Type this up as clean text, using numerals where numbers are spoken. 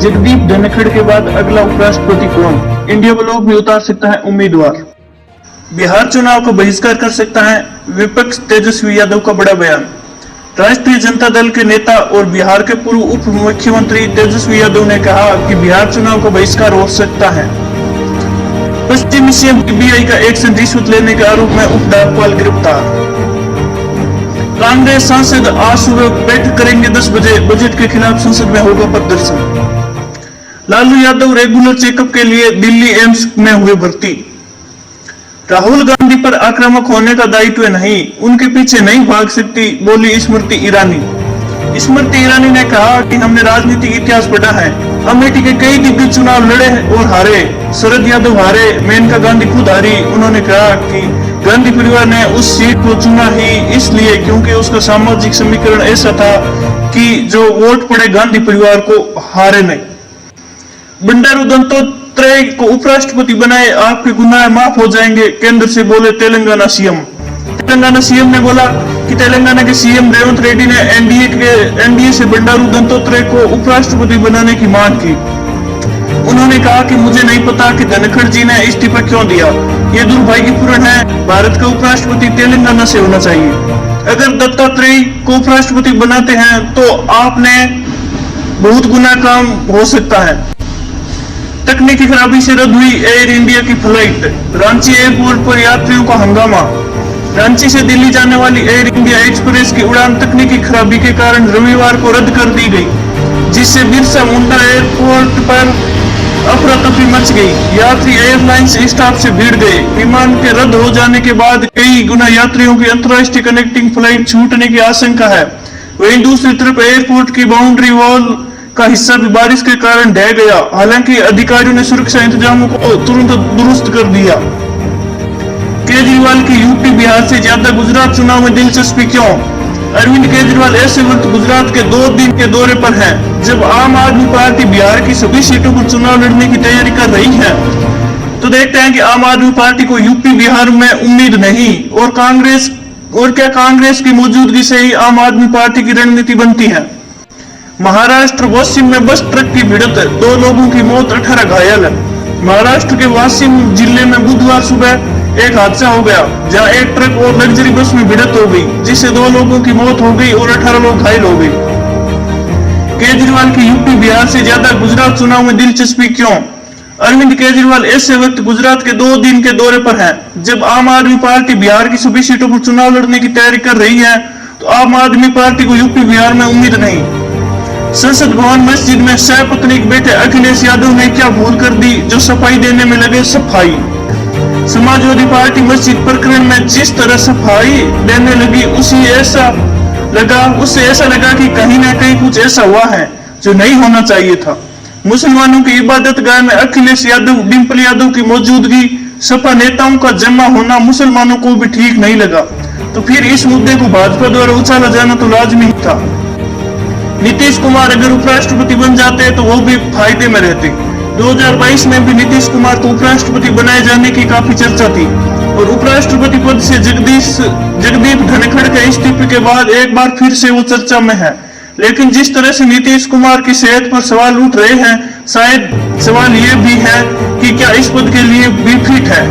जगदीप धनखड़ के बाद अगला उपराष्ट्रपति कौन? इंडिया ब्लॉक में उतार सकता है उम्मीदवार। बिहार चुनाव का बहिष्कार कर सकता है विपक्ष, तेजस्वी यादव का बड़ा बयान। राष्ट्रीय जनता दल के नेता और बिहार के पूर्व उप मुख्यमंत्री तेजस्वी यादव ने कहा कि बिहार चुनाव का बहिष्कार हो सकता है। पश्चिमी सीएम सीबीआई का एक्शन, रिश्वत लेने के आरोप में उप डाकपाल गिरफ्तार। कांग्रेस सांसद आज सुबह बैठक करेंगे 10 बजे, बजट के खिलाफ संसद में होगा प्रदर्शन। लालू यादव रेगुलर चेकअप के लिए दिल्ली एम्स में हुए भर्ती। राहुल गांधी पर आक्रामक होने का दायित्व नहीं, उनके पीछे नहीं भाग सकती, बोली स्मृति ईरानी। स्मृति ईरानी ने कहा कि हमने राजनीतिक इतिहास पढ़ा है, अमेठी के कई दिग्गज चुनाव लड़े और हारे। शरद यादव हारे, मेनका गांधी खुद हारी। उन्होंने कहा कि गांधी परिवार ने उस सीट को चुना ही इसलिए क्योंकि उसका सामाजिक समीकरण ऐसा था कि जो वोट पड़े गांधी परिवार को, हारे नहीं। बंडारू दत्तात्रेय को उपराष्ट्रपति बनाए, आपके गुनाह माफ हो जाएंगे, केंद्र से बोले तेलंगाना सीएम। तेलंगाना सीएम ने बोला कि तेलंगाना के सीएम रेवंत रेड्डी ने एनडीए से बंडारू दत्तात्रेय को उपराष्ट्रपति बनाने की मांग की। उन्होंने कहा कि मुझे नहीं पता कि धनखड़ जी ने इस्तीफा क्यों दिया, ये दुर्भाग्यपूर्ण है। भारत का उपराष्ट्रपति तेलंगाना से होना चाहिए। अगर दत्तात्रेय को उपराष्ट्रपति बनाते हैं तो आपने बहुत गुना काम हो सकता है। तकनीकी खराबी से रद्द हुई एयर इंडिया की फ्लाइट। रांची एयरपोर्ट पर यात्रियों का हंगामा। रांची से दिल्ली जाने वाली एयर इंडिया एक्सप्रेस की उड़ान तकनीकी खराबी के कारण रविवार को रद्द कर दी गई, जिससे बिरसा मुंडा एयरपोर्ट पर अफरा तफरी मच गई। यात्री एयरलाइंस स्टाफ से भीड़ गए। विमान के रद्द हो जाने के बाद कई गुना यात्रियों की अंतर्राष्ट्रीय कनेक्टिंग फ्लाइट छूटने की आशंका है। वहीं दूसरी तरफ एयरपोर्ट की बाउंड्री वॉल का हिस्सा भी बारिश के कारण ढह गया। हालांकि अधिकारियों ने सुरक्षा इंतजामों को तुरंत दुरुस्त कर दिया। केजरीवाल की यूपी बिहार से ज्यादा गुजरात चुनाव में दिलचस्पी क्यों? अरविंद केजरीवाल ऐसे वक्त गुजरात के 2 दिन के दौरे पर हैं, जब आम आदमी पार्टी बिहार की सभी सीटों पर चुनाव लड़ने की तैयारी कर रही है। तो देखते हैं कि आम आदमी पार्टी को यूपी बिहार में उम्मीद नहीं और क्या कांग्रेस की मौजूदगी से ही आम आदमी पार्टी की रणनीति बनती है। महाराष्ट्र वाशिम में बस ट्रक की भिड़ंत, 2 लोगों की मौत, 18 घायल। महाराष्ट्र के वाशिम जिले में बुधवार सुबह एक हादसा हो गया, जहां एक ट्रक और लग्जरी बस में भिड़ंत हो गई, जिससे 2 लोगों की मौत हो गई और 18 लोग घायल हो गए। केजरीवाल की यूपी बिहार से ज्यादा गुजरात चुनाव में दिलचस्पी क्यों? अरविंद केजरीवाल ऐसे वक्त गुजरात के 2 दिन के दौरे पर हैं, जब आम आदमी पार्टी बिहार की सभी सीटों पर चुनाव लड़ने की तैयारी कर रही है। तो आम आदमी पार्टी को यूपी बिहार में उम्मीद नहीं। संसद भवन मस्जिद में सपत्नीक बैठे अखिलेश यादव ने क्या भूल कर दी, जो सफाई देने में लगे सफाई। समाजवादी पार्टी मस्जिद प्रकरण में जिस तरह सफाई देने लगी, उससे ऐसा लगा कि कहीं ना कहीं कुछ ऐसा हुआ है जो नहीं होना चाहिए था। मुसलमानों की इबादत गाह में अखिलेश यादव, डिंपल यादव की मौजूदगी, सपा नेताओं का जमा होना मुसलमानों को भी ठीक नहीं लगा। तो फिर इस मुद्दे को भाजपा द्वारा उछाला जाना तो लाजमी ही था। नीतीश कुमार अगर उपराष्ट्रपति बन जाते तो वो भी फायदे में रहते। 2022 में भी नीतीश कुमार को उपराष्ट्रपति बनाए जाने की काफी चर्चा थी और उपराष्ट्रपति पद से जगदीप धनखड़ के इस्तीफे के बाद एक बार फिर से वो चर्चा में है। लेकिन जिस तरह से नीतीश कुमार की सेहत पर सवाल उठ रहे हैं, शायद सवाल ये भी है कि क्या इस पद के लिए भी फिट है।